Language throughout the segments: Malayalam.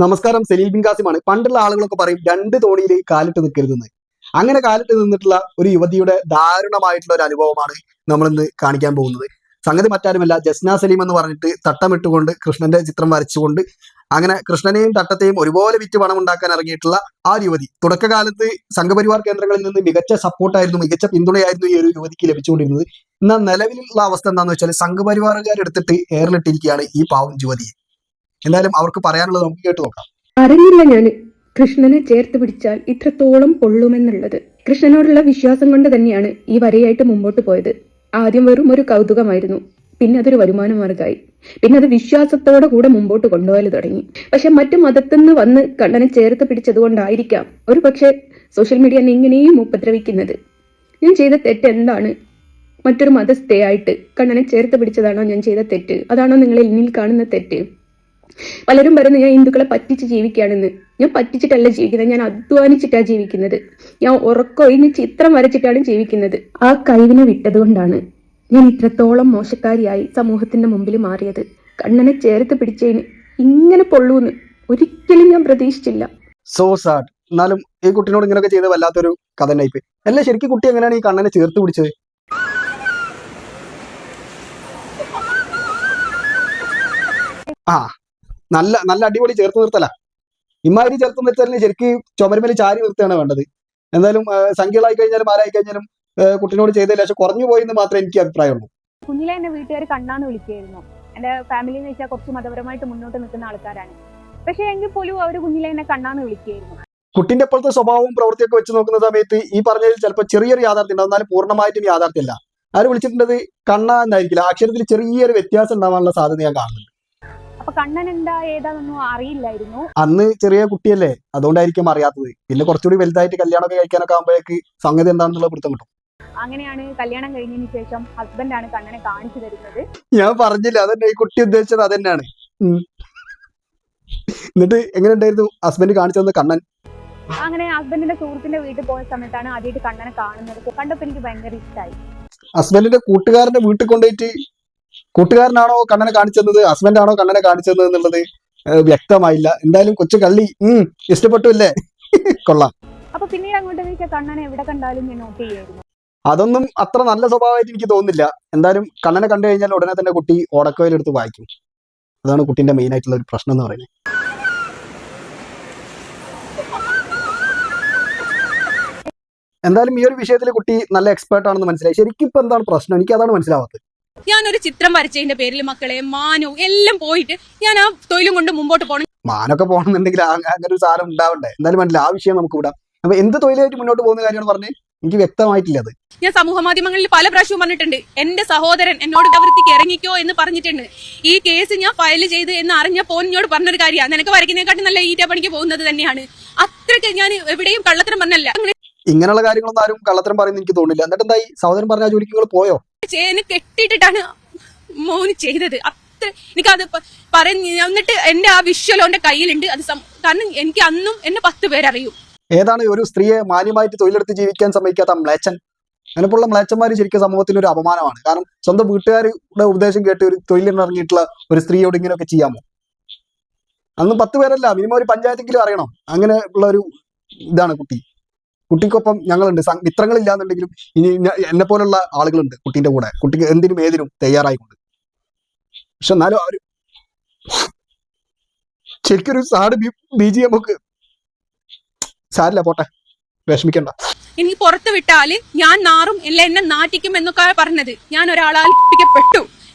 നമസ്കാരം, സലീൽ ബിൻ കാസിമാണ്. പണ്ടുള്ള ആളുകളൊക്കെ പറയും രണ്ട് തോണിയിൽ കാലിട്ട് നിൽക്കരുതെന്ന്. അങ്ങനെ കാലിട്ട് നിന്നിട്ടുള്ള ഒരു യുവതിയുടെ ദാരുണമായിട്ടുള്ള ഒരു അനുഭവമാണ് നമ്മളിന്ന് കാണിക്കാൻ പോകുന്നത്. സംഗതി മറ്റാരുമല്ല, ജസ്ന സലീം എന്ന് പറഞ്ഞിട്ട് തട്ടമിട്ടുകൊണ്ട് കൃഷ്ണന്റെ ചിത്രം വരച്ചുകൊണ്ട് അങ്ങനെ കൃഷ്ണനെയും തട്ടത്തെയും ഒരുപോലെ വിറ്റ് പണം ഉണ്ടാക്കാൻ ഇറങ്ങിയിട്ടുള്ള ആ യുവതി തുടക്കകാലത്ത് സംഘപരിവാർ കേന്ദ്രങ്ങളിൽ നിന്ന് മികച്ച സപ്പോർട്ടായിരുന്നു, മികച്ച പിന്തുണയായിരുന്നു ഈ ഒരു യുവതിക്ക് ലഭിച്ചുകൊണ്ടിരുന്നത്. എന്നാൽ നിലവിലുള്ള അവസ്ഥ എന്താണെന്ന് വെച്ചാൽ സംഘപരിവാറുകാരെടുത്തിട്ട് ഏറിലിട്ടിരിക്കുകയാണ് ഈ പാവം യുവതിയെ. എന്തായാലും അവർക്ക് പറയാനുള്ളത് നമുക്ക് കേട്ടു നോക്കാം. അറിഞ്ഞില്ല ഞാന് കൃഷ്ണനെ ചേർത്ത് പിടിച്ചാൽ ഇത്രത്തോളം പൊള്ളുമെന്നുള്ളത്. കൃഷ്ണനോടുള്ള വിശ്വാസം കൊണ്ട് തന്നെയാണ് ഈ വരയായിട്ട് മുമ്പോട്ട് പോയത്. ആദ്യം വെറും ഒരു കൗതുകമായിരുന്നു, പിന്നെ അതൊരു വരുമാന മാർഗമായി, പിന്നെ അത് വിശ്വാസത്തോടെ കൂടെ മുമ്പോട്ട് കൊണ്ടുപോയാൽ തുടങ്ങി. പക്ഷെ മറ്റു മതത്തിന്ന് വന്ന് കണ്ണനെ ചേർത്ത് പിടിച്ചതുകൊണ്ടായിരിക്കാം ഒരു പക്ഷെ സോഷ്യൽ മീഡിയ എന്നെ ഇങ്ങനെയും ഉപദ്രവിക്കുന്നത്. ഞാൻ ചെയ്ത തെറ്റ് എന്താണ്? മറ്റൊരു മതസ്ഥയായിട്ട് കണ്ണനെ ചേർത്ത് പിടിച്ചതാണോ ഞാൻ ചെയ്ത തെറ്റ്? അതാണോ നിങ്ങൾ എന്നിൽ കാണുന്ന തെറ്റ്? പലരും പറയുന്നു ഞാൻ ഹിന്ദുക്കളെ പറ്റിച്ച് ജീവിക്കുകയാണെന്ന്. ഞാൻ പറ്റിച്ചിട്ടല്ല ജീവിക്കുന്നത്, ഞാൻ അധ്വാനിച്ചിട്ടാണ് ജീവിക്കുന്നത്. ഞാൻ ഉറക്കൊഴിഞ്ഞ് ചിത്രം വരച്ചിട്ടാണ് ജീവിക്കുന്നത്. ആ കഴിവിനെ വിട്ടതുകൊണ്ടാണ് ഞാൻ ഇത്രത്തോളം മോശക്കാരിയായി സമൂഹത്തിന്റെ മുമ്പിൽ മാറിയത്. കണ്ണനെ ചേർത്ത് പിടിച്ചതിന് ഇങ്ങനെ പൊള്ളൂന്ന് ഒരിക്കലും ഞാൻ പ്രതീക്ഷിച്ചില്ല. So sad. എന്നാലും ഈ കുട്ടിനോട് ഇങ്ങനെയൊക്കെ ചെയ്ത വല്ലാത്തൊരു കഥ ടൈപ്പ് അല്ല. ശരിക്കും കുട്ടി എങ്ങനെയാണ് ഈ കണ്ണനെ ചേർത്ത് പിടിച്ചത്? ആ, നല്ല നല്ല അടിപൊളി ചേർത്ത് നിർത്തല. ഇമാതിരി ചേർത്ത് നിർത്തലിന് ശരിക്കും ചുമരുമേൽ ചാരി നിർത്തുകയാണ് വേണ്ടത്. എന്തായാലും സംഖ്യകളായി കഴിഞ്ഞാലും ആരായി കഴിഞ്ഞാലും കുട്ടിനോട് ചെയ്തതിൽ പക്ഷെ കുറഞ്ഞു പോയി എന്ന് മാത്രമേ എനിക്ക് അഭിപ്രായമുള്ളൂ. കുഞ്ഞിലെ എന്നെ വീട്ടുകാർ കണ്ണാന്ന് വിളിക്കുകയായിരുന്നു. എന്റെ ഫാമിലി എന്ന് വെച്ചാൽ കുറച്ച് മതപരമായിട്ട് മുന്നോട്ട് നിൽക്കുന്ന ആൾക്കാരാണ്. പക്ഷെ എങ്കിൽ പോലും അവർ കുഞ്ഞിലെ എന്നെ കണ്ണാന്ന് വിളിക്കുകയായിരുന്നു. കുട്ടിന്റെ ഇപ്പോഴത്തെ സ്വഭാവവും പ്രവൃത്തിയൊക്കെ വെച്ച് നോക്കുന്ന സമയത്ത് ഈ പറഞ്ഞതിൽ ചിലപ്പോൾ ചെറിയൊരു യാഥാർത്ഥ്യം ഉണ്ടാവും, എന്നാലും പൂർണ്ണമായിട്ടും യാഥാർത്ഥ്യമല്ല. ആര് വിളിച്ചിട്ടുണ്ടത് കണ്ണ എന്നായിരിക്കില്ല, അക്ഷരത്തിൽ ചെറിയൊരു വ്യത്യാസം ഉണ്ടാവാനുള്ള സാധ്യത ഞാൻ കാണുന്നുണ്ട്. അപ്പൊ കണ്ണൻ എന്താ ഏതാണെന്നൊന്നും അറിയില്ലായിരുന്നു. അന്ന് ചെറിയ കുട്ടിയല്ലേ, അതുകൊണ്ടായിരിക്കും അറിയാത്തത്. പിന്നെ കുറച്ചുകൂടി വലുതായിട്ട് കല്യാണമൊക്കെ കഴിക്കാനൊക്കെ ആകുമ്പോഴേക്ക് സംഗതി എന്താണെന്നുള്ള പിടുത്തം കിട്ടും. അങ്ങനെയാണ് കല്യാണം കഴിഞ്ഞതിന് ശേഷം ഹസ്ബൻഡാണ് കണ്ണനെ കാണിച്ചു തരുന്നത്. ഞാൻ പറഞ്ഞില്ല, അതന്നെ ഈ കുട്ടി ഉദ്ദേശിച്ചത് അതന്നെയാണ്. എന്നിട്ട് എങ്ങനെ ഉണ്ടായിരുന്നു ഹസ്ബൻഡ് കാണിച്ചു തന്ന കണ്ണൻ? അങ്ങനെ ഹസ്ബൻഡിന്റെ സുഹൃത്തിന്റെ വീട്ടിൽ പോയ സമയത്താണ് ആദ്യമായിട്ട് കണ്ണനെ കാണുന്നത്. കണ്ടപ്പോ എനിക്ക് ഭയങ്കര ഇഷ്ടമായി. ഹസ്ബൻഡിന്റെ കൂട്ടുകാരന്റെ വീട്ടിൽ കൊണ്ടുപോയിട്ട് കൂട്ടുകാരനാണോ കണ്ണനെ കാണിച്ചത്, ഹസ്ബൻഡ് ആണോ കണ്ണനെ കാണിച്ചത് എന്നുള്ളത് വ്യക്തമായില്ല. എന്തായാലും കൊച്ചു കള്ളി ഇഷ്ടപ്പെട്ടു അല്ലേ? കൊള്ളാം. അപ്പൊ പിന്നീട് അങ്ങോട്ട് വെച്ചാൽ കണ്ണനെ എവിടെ കണ്ടാലും ഞാൻ നോട്ട് ചെയ്യായിരുന്നു. അതൊന്നും അത്ര നല്ല സ്വഭാവമായിട്ട് എനിക്ക് തോന്നുന്നില്ല. എന്തായാലും കണ്ണനെ കണ്ടു കഴിഞ്ഞാൽ ഉടനെ തന്നെ കുട്ടി ഓടക്കോയിലെടുത്ത് വായിക്കും. അതാണ് കുട്ടിന്റെ മെയിൻ ആയിട്ടുള്ള ഒരു പ്രശ്നം എന്ന് പറയുന്നത്. എന്തായാലും ഈ ഒരു വിഷയത്തിൽ കുട്ടി നല്ല എക്സ്പേർട്ട് ആണെന്ന് മനസ്സിലായി. ശരിക്കും ഇപ്പൊ എന്താണ് പ്രശ്നം, എനിക്ക് അതാണ് മനസ്സിലാവാത്തത്. ഞാനൊരു ചിത്രം വരച്ചതിന്റെ പേരിൽ മക്കളെ മാനവും എല്ലാം പോയിട്ട് ഞാൻ ആ തൊഴിലും കൊണ്ട് മുമ്പോട്ട് പോകണം. മാനൊക്കെ പോകണമെന്നുണ്ടെങ്കിൽ അങ്ങനെ ഒരു സാധനം ഉണ്ടാവണ്ടേ? എന്തായാലും മനസ്സിലായി, ആ വിഷയം നമുക്ക് വിടാം. അപ്പൊ എന്ത് തൊഴിലായിട്ട് മുന്നോട്ട് പോകുന്ന കാര്യമാണ് പറഞ്ഞത്, എനിക്ക് വ്യക്തമായിട്ടില്ല അത്. ഞാൻ സമൂഹ മാധ്യമങ്ങളിൽ പല പ്രാവശ്യവും പറഞ്ഞിട്ടുണ്ട്, എന്റെ സഹോദരൻ എന്നോട് പ്രവൃത്തിക്ക് ഇറങ്ങിക്കോ എന്ന് പറഞ്ഞിട്ടുണ്ട്. ഈ കേസ് ഞാൻ ഫയൽ ചെയ്ത് എന്ന് അറിഞ്ഞപ്പോൾ എന്നോട് പറഞ്ഞൊരു കാര്യമാണ്, നിനക്ക് വരയ്ക്കുന്നതിനെക്കാട്ടും നല്ല ഈറ്റ പണിക്ക് പോകുന്നത് തന്നെയാണ്. അത്രയ്ക്ക് ഞാൻ എവിടെയും കള്ളത്തരം പറഞ്ഞല്ല. ഇങ്ങനെയുള്ള കാര്യങ്ങളൊന്നും ആരും കള്ളത്തരം പറയുന്ന എനിക്ക് തോന്നില്ല. എന്നിട്ട് എന്തായി, സഹോദരൻ പറഞ്ഞ ജോലിക്ക് നിങ്ങൾ പോയോ? ചേന് കെട്ടിയിട്ടിട്ടാണ് മോന് ചെയ്തത്. അത്ര എനിക്കത് പറഞ്ഞ് എന്നിട്ട് എന്റെ ആ വിഷ്വൽ എന്റെ കയ്യിലുണ്ട്. അത് കാരണം എനിക്ക് അന്നും എന്നെ 10 പേരറിയും. ഏതാണ് ഒരു സ്ത്രീയെ മാന്യമായിട്ട് തൊഴിലെടുത്ത് ജീവിക്കാൻ സമ്മതിക്കാത്ത മ്ലേച്ഛൻ? അങ്ങനെയുള്ള മ്ലേച്ഛന്മാർ ശരിക്കും സമൂഹത്തിന് ഒരു അപമാനമാണ്. കാരണം സ്വന്തം വീട്ടുകാരുടെ ഉപദേശം കേട്ട് ഒരു തൊഴിലിറങ്ങിയിട്ടുള്ള ഒരു സ്ത്രീയോട് ഇങ്ങനെയൊക്കെ ചെയ്യാമോ? അന്ന് 10 പേരല്ല, മിനിമം ഒരു പഞ്ചായത്തെങ്കിലും അറിയണം. അങ്ങനെ ഉള്ള ഒരു ഇതാണ് കുട്ടി. കുട്ടിക്കൊപ്പം ഞങ്ങളുണ്ട്, മിത്രങ്ങളില്ലാന്നുണ്ടെങ്കിലും ഇനി എന്നെ പോലുള്ള ആളുകളുണ്ട് കുട്ടീന്റെ കൂടെ. കുട്ടിക്ക് എന്തിനും ഏതിനും തയ്യാറായിക്കൊണ്ട്. പക്ഷെ എന്നാലും ആ ഒരു ശരിക്കൊരു സാഡ് BGM ഒക്കെ സാരില്ല, പോട്ടെ, വിഷമിക്കണ്ട. എനിക്ക് പുറത്ത് വിട്ടാല് ഞാൻ നാറും, അല്ല എന്നെ നാട്ടിക്കും എന്നൊക്കെ പറഞ്ഞത്. ഞാൻ ഒരാളാൽ ഏൽപ്പിക്കപ്പെട്ടു.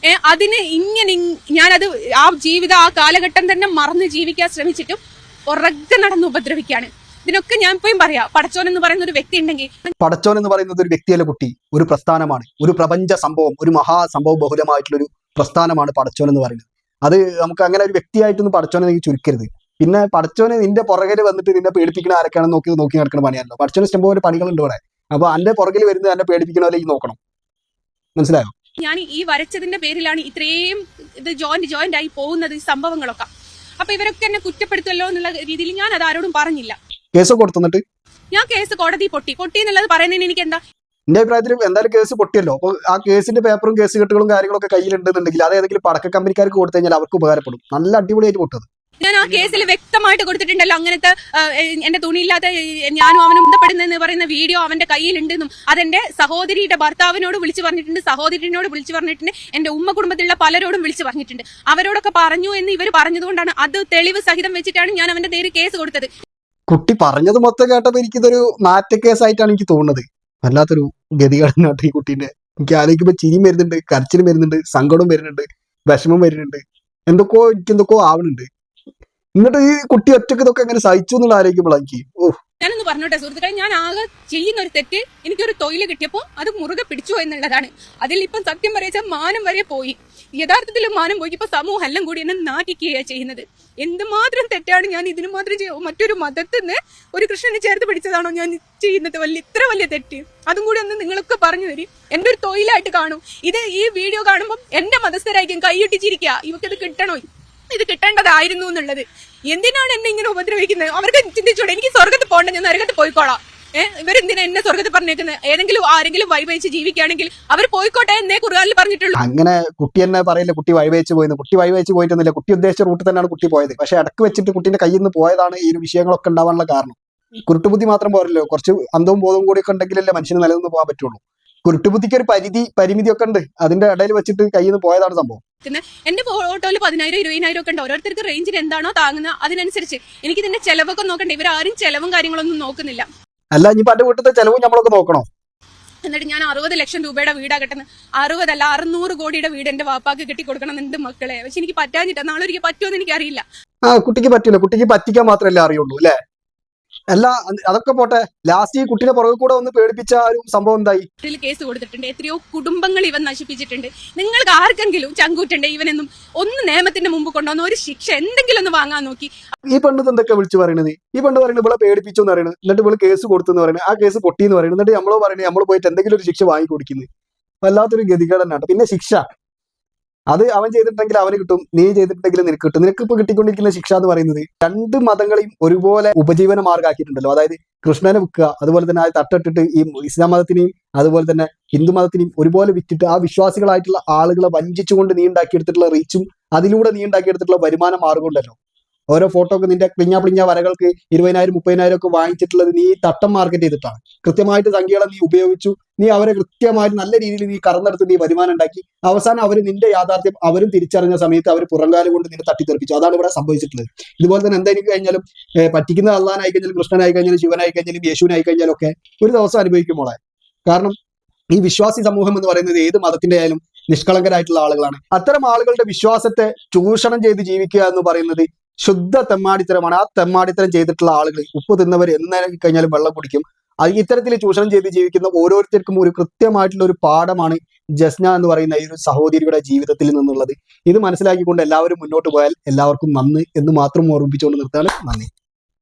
അതിന് ഇങ്ങനെ ഞാനത് ആ ജീവിതം ആ കാലഘട്ടം തന്നെ മറന്ന് ജീവിക്കാൻ ശ്രമിച്ചിട്ടും പുറകെ നടന്ന് ഉപദ്രവിക്കാണ്. ഇതിനൊക്കെ ഞാൻ ഇപ്പോഴും പറയാം, പടച്ചോൻ എന്ന് പറയുന്ന ഒരു വ്യക്തി ഉണ്ടെങ്കിൽ. പടച്ചോൻ എന്ന് പറയുന്നത് ഒരു വ്യക്തിയല്ല കുട്ടി, ഒരു പ്രസ്ഥാനമാണ്, ഒരു പ്രപഞ്ച സംഭവം, ഒരു മഹാസംഭവ ബഹുലമായിട്ടുള്ളൊരു പ്രസ്ഥാനമാണ് പടച്ചോൻ എന്ന് പറയുന്നത്. അത് നമുക്ക് അങ്ങനെ ഒരു വ്യക്തിയായിട്ടൊന്നും പടച്ചോനെ നീ ചുരുക്കരുത്. പിന്നെ പടച്ചോനെ നിന്റെ പുറകിൽ വന്നിട്ട് നിന്നെ പേടിപ്പിക്കണ ആരൊക്കെയാണെന്ന് നോക്കി നടക്കുന്ന പണിയാണല്ലോ. പടച്ചോന് ഇഷ്ടംപോലെ പണികളുണ്ട് ഇവിടെ. അപ്പൊ എന്റെ പുറകിൽ വരുന്നത് എന്നെ പേടിപ്പിക്കണമല്ലേ ഈ നോക്കണം. മനസ്സിലായോ? ഞാൻ ഈ വരച്ചതിന്റെ പേരിലാണ് ഇത്രയും ഇത് ജോയിന്റ് ആയി പോകുന്നത് ഈ സംഭവങ്ങളൊക്കെ. അപ്പൊ ഇവരൊക്കെ എന്നെ കുറ്റപ്പെടുത്തല്ലോ എന്നുള്ള രീതിയിൽ ഞാൻ അത് ആരോടും പറഞ്ഞില്ല. കേസൊക്കെ കൊടുത്തിട്ട് ഞാൻ കേസ് കോടതി പൊട്ടി എന്നുള്ളത് പറയുന്നതിന് എനിക്ക് എന്താ? എന്റെ അഭിപ്രായത്തിൽ എന്തായാലും കേസ് പൊട്ടിയല്ലോ. അപ്പൊ ആ കേസിന്റെ പേപ്പറും കേസ് കെട്ടുകളും കാര്യങ്ങളൊക്കെ കയ്യിലുണ്ടെന്നുണ്ടെങ്കിൽ അത് ഏതെങ്കിലും പടക്ക കമ്പനിക്കാർക്ക് കൊടുത്തു കഴിഞ്ഞാൽ അവർക്ക് ഉപകാരപ്പെടും. നല്ല അടിപൊളിയായിട്ട് പൊട്ടത്. ഞാൻ ആ കേസിൽ വ്യക്തമായി കൃത്യമായിട്ട് കൊടുത്തിട്ടുണ്ടല്ലോ അങ്ങനത്തെ എന്റെ തുണിയില്ലാത്ത ഞാനും അവനും ബന്ധപ്പെടുന്നെന്ന് പറയുന്ന വീഡിയോ അവന്റെ കയ്യിലുണ്ടെന്നും അതെന്റെ സഹോദരിയുടെ ഭർത്താവിനോട് വിളിച്ചു പറഞ്ഞിട്ടുണ്ട്, സഹോദരനോട് വിളിച്ചു പറഞ്ഞിട്ടുണ്ട്, എന്റെ ഉമ്മ കുടുംബത്തിലുള്ള പലരോടും വിളിച്ചു പറഞ്ഞിട്ടുണ്ട്. അവരോടൊക്കെ പറഞ്ഞു എന്ന് ഇവർ പറഞ്ഞതുകൊണ്ടാണ് അത് തെളിവ് സഹിതം വെച്ചിട്ടാണ് ഞാൻ അവന്റെ നേരെ കേസ് കൊടുത്തത്. കുട്ടി പറഞ്ഞത് മൊത്തം കേട്ടപ്പോ എനിക്കിതൊരു നാറ്റക്കേസായിട്ടാണ് എനിക്ക് തോന്നുന്നത്. വല്ലാത്തൊരു ഗതികേടാണ് ഈ കുട്ടീന്റെ. എനിക്ക് ആലോചിക്കുമ്പോ ചിരിയും വരുന്നുണ്ട്, കരച്ചിലും വരുന്നുണ്ട്, സങ്കടവും വരുന്നുണ്ട്, വിഷമം വരുന്നുണ്ട്, എനിക്ക് ആവുന്നുണ്ട്. എന്നിട്ട് ഈ കുട്ടി ഒറ്റക്ക് ഇതൊക്കെ എങ്ങനെ സഹിച്ചു എന്നുള്ള ആലോചിക്കുമ്പോഴാണ് എനിക്ക് ഞാനൊന്ന് പറഞ്ഞോട്ടെ സുഹൃത്തുക്കളെ, ഞാൻ ആകെ ചെയ്യുന്ന ഒരു തെറ്റ് എനിക്കൊരു തൊഴിൽ കിട്ടിയപ്പോൾ അത് മുറുകെ പിടിച്ചു എന്നുള്ളതാണ്. അതിൽ ഇപ്പം സത്യം പറയാ മാനം വരെ പോയി. യഥാർത്ഥത്തിൽ മാനം പോയി. ഇപ്പൊ സമൂഹം എല്ലാം കൂടി എന്നെ നാട്ടിക്കുകയാണ് ചെയ്യുന്നത്. എന്തുമാത്രം തെറ്റാണ് ഞാൻ ഇതിന് മാത്രം മറ്റൊരു മതത്തിൽ നിന്ന് ഒരു കൃഷ്ണനെ ചേർത്ത് പിടിച്ചതാണോ ഞാൻ ചെയ്യുന്നത്? ഇത്ര വലിയ തെറ്റ് അതും കൂടി ഒന്ന് നിങ്ങളൊക്കെ പറഞ്ഞു തരും. എന്റെ ഒരു തൊഴിലായിട്ട് കാണും ഇത്. ഈ വീഡിയോ കാണുമ്പോൾ എന്റെ മതസ്ഥരായിരിക്കും കൈയൊട്ടിച്ചിരിക്കുക, ഇവക്കത് കിട്ടണോ, ഇത് കിട്ടേണ്ടതായിരുന്നു എന്നുള്ളത്. എന്തിനാണ് എന്നെ ഇങ്ങനെ ഉപദ്രവിക്കുന്നത്? അവർക്ക് ചിന്തിച്ചോടെ എനിക്ക് സ്വർഗത്ത് പോകണ്ട, ഞാൻ നരകത്ത് പോയിക്കോളാം. ഇവരെന്തിനാ എന്നെ സ്വർഗത്ത് പറഞ്ഞേക്കുന്നത്? ആരെങ്കിലും വഴിവെച്ച് ജീവിക്കുകയാണെങ്കിൽ അവർ പോയിക്കോട്ടെ എന്നേ ഖുർആനിൽ പറഞ്ഞിട്ടുള്ളൂ. അങ്ങനെ കുട്ടി തന്നെ പറയില്ല കുട്ടി വഴിവെച്ച് പോയെന്ന്. കുട്ടി വഴിവെച്ച് പോയിട്ടൊന്നുമില്ല. കുട്ടി ഉദ്ദേശിച്ച റൂട്ടിൽ തന്നെയാണ് കുട്ടി പോയത്. പക്ഷെ ഇടക്ക് വെച്ചിട്ട് കുട്ടീന്റെ കയ്യിൽ നിന്ന് പോയതാണ് ഈ ഒരു വിഷയങ്ങളൊക്കെ ഉണ്ടാവാനുള്ള കാരണം. കുരുട്ടുബുദ്ധി മാത്രം പോരല്ലോ, കുറച്ച് അന്തവും ബോധവും കൂടി ഒക്കെ ഉണ്ടെങ്കിലല്ലേ മനുഷ്യന് നിലനിന്ന് പോകാൻ പറ്റുള്ളൂ. കുരുട്ടുബുദ്ധിക്ക് ഒരു പരിമിതി ഒക്കെ ഉണ്ട്. അതിന്റെ ഇടയിൽ വെച്ചിട്ട് കയ്യിൽ നിന്ന് പോയതാണ് സംഭവം. എന്റെ ഫോട്ടോയിൽ 10,000 20,000 ഒക്കെ ഉണ്ട്. ഓരോരുത്തർക്ക് റേഞ്ചിന് എന്താണോ താങ്ങുന്നത് അതിനനുസരിച്ച് എനിക്ക് ഇതിന്റെ ചെലവൊക്കെ നോക്കണ്ടേ. ഇവരാരും ചെലവും കാര്യങ്ങളൊന്നും നോക്കുന്നില്ല. അല്ല, ഇനി പണ്ട് വീട്ടിലത്തെ ചെലവും നമ്മളൊക്കെ നോക്കണോ? എന്നിട്ട് ഞാൻ 60 ലക്ഷം രൂപയുടെ വീടാകട്ടെന്ന് 60 അല്ല 600 കോടിയുടെ വീട് എന്റെ വാപ്പാക്ക് കെട്ടിക്കൊടുക്കണം എന്നുണ്ട് മക്കളെ. പക്ഷെ എനിക്ക് പറ്റാഞ്ഞിട്ടാ. നാളെ ഒരിക്കൽ പറ്റുമെന്ന് എനിക്ക് അറിയില്ല. കുട്ടിക്ക് പറ്റൂല. കുട്ടിക്ക് പറ്റിക്കാൻ മാത്രമല്ലേ അറിയുള്ളൂ അല്ലെ? അല്ല, അതൊക്കെ പോട്ടെ. ലാസ്റ്റ് ഈ കുട്ടിനെ പുറകെ കൂടെ ഒന്ന് പേടിപ്പിച്ച ഒരു സംഭവം എന്തായി? കേസ് കൊടുത്തിട്ടുണ്ട്. എത്രയോ കുടുംബങ്ങൾ ഇവൻ നശിപ്പിച്ചിട്ടുണ്ട്. നിങ്ങൾക്ക് ആർക്കെങ്കിലും ചങ്കൂറ്റുണ്ട് ഇവനെന്നും ഒന്ന് നിയമത്തിന്റെ മുമ്പ് കൊണ്ടുവന്ന ഒരു ശിക്ഷ എന്തെങ്കിലും ഒന്ന് വാങ്ങാൻ നോക്കി. ഈ പെണ്ണ് എന്തൊക്കെ വിളിച്ചു പറയണത്? ഈ പെണ്ണ് പറയുന്നത് ഇവളെ പേടിപ്പിച്ചു എന്ന് പറയുന്നത്, എന്നിട്ട് ഇവള് കേസ് കൊടുത്തു എന്ന് പറയുന്നത്, ആ കേസ് പൊട്ടി എന്ന് പറയുന്നത്, എന്നിട്ട് നമ്മളോ പറയുന്നത് നമ്മൾ പോയിട്ട് എന്തെങ്കിലും ഒരു ശിക്ഷ വാങ്ങി കൊടുക്കുന്നത്. വല്ലാത്തൊരു ഗതികേട് തന്നെയാണ്. പിന്നെ ശിക്ഷ അത് അവൻ ചെയ്തിട്ടുണ്ടെങ്കിൽ അവന് കിട്ടും, നീ ചെയ്തിട്ടുണ്ടെങ്കിൽ നിനക്ക് കിട്ടും. നിനക്ക് ഇപ്പൊ കിട്ടിക്കൊണ്ടിരിക്കുന്ന ശിക്ഷ എന്ന് പറയുന്നത് രണ്ട് മതങ്ങളെയും ഒരുപോലെ ഉപജീവന മാർഗ്ഗമാക്കിയിട്ടുണ്ടല്ലോ. അതായത് കൃഷ്ണനെ വിൽക്കുക, അതുപോലെ തന്നെ അത് തട്ടിട്ടിട്ട് ഈ ഇസ്ലാം മതത്തിനെയും അതുപോലെ തന്നെ ഹിന്ദു മതത്തിനെയും ഒരുപോലെ വിറ്റിട്ട് ആ വിശ്വാസികളായിട്ടുള്ള ആളുകളെ വഞ്ചിച്ചുകൊണ്ട് നീ ഉണ്ടാക്കിയെടുത്തിട്ടുള്ള റീച്ചും അതിലൂടെ നീ ഉണ്ടാക്കിയെടുത്തിട്ടുള്ള വരുമാന മാർഗം ഉണ്ടല്ലോ. ഓരോ ഫോട്ടോക്ക് നിന്റെ പിഞ്ഞ വരകൾക്ക് 20,000 30,000 ഒക്കെ വാങ്ങിച്ചിട്ടുള്ളത് നീ തട്ടം മാർക്കറ്റ് ചെയ്തിട്ടാണ്. കൃത്യമായിട്ട് സംഖ്യകളെ നീ ഉപയോഗിച്ചു. നീ അവരെ കൃത്യമായിട്ട് നല്ല രീതിയിൽ നീ കറന്നെടുത്ത് നീ വരുമാനം ഉണ്ടാക്കി. അവസാനം അവർ നിന്റെ യാഥാർത്ഥ്യം അവരും തിരിച്ചറിഞ്ഞ സമയത്ത് അവർ പുറംകാലം കൊണ്ട് നിന്നെ തട്ടിത്തെറിപ്പിച്ചു. അതാണ് ഇവിടെ സംഭവിച്ചിട്ടുള്ളത്. ഇതുപോലെ തന്നെ എന്തായിരിക്കും കഴിഞ്ഞാലും പറ്റിക്കുന്ന അള്ളാനായി കഴിഞ്ഞാലും കൃഷ്ണനായി കഴിഞ്ഞാലും ശിവനായി കഴിഞ്ഞാലും യേശുവിനായി കഴിഞ്ഞാലും ഒക്കെ ഒരു ദിവസം അനുഭവിക്കുമ്പോളെ. കാരണം ഈ വിശ്വാസി സമൂഹം എന്ന് പറയുന്നത് ഏത് മതത്തിന്റെ ആയാലും നിഷ്കളങ്കരായിട്ടുള്ള ആളുകളാണ്. അത്തരം ആളുകളുടെ വിശ്വാസത്തെ ചൂഷണം ചെയ്ത് ജീവിക്കുക എന്ന് പറയുന്നത് ശുദ്ധ തെമ്മാടിത്തരമാണ്. ആ തെമ്മാടിത്തരം ചെയ്തിട്ടുള്ള ആളുകൾ ഉപ്പ് തിന്നവർ എന്നേരം കഴിഞ്ഞാലും വെള്ളം കുടിക്കും. അത് ഇത്തരത്തിൽ ചൂഷണം ചെയ്ത് ജീവിക്കുന്ന ഓരോരുത്തർക്കും ഒരു കൃത്യമായിട്ടുള്ള ഒരു പാഠമാണ് ജസ്ന എന്ന് പറയുന്ന ഈ ഒരു സഹോദരിയുടെ ജീവിതത്തിൽ നിന്നുള്ളത്. ഇത് മനസ്സിലാക്കിക്കൊണ്ട് എല്ലാവരും മുന്നോട്ട് പോയാൽ എല്ലാവർക്കും നന്ന് എന്ന് മാത്രം ഓർമ്മിപ്പിച്ചുകൊണ്ട് നിർത്താണ്. നന്ദി.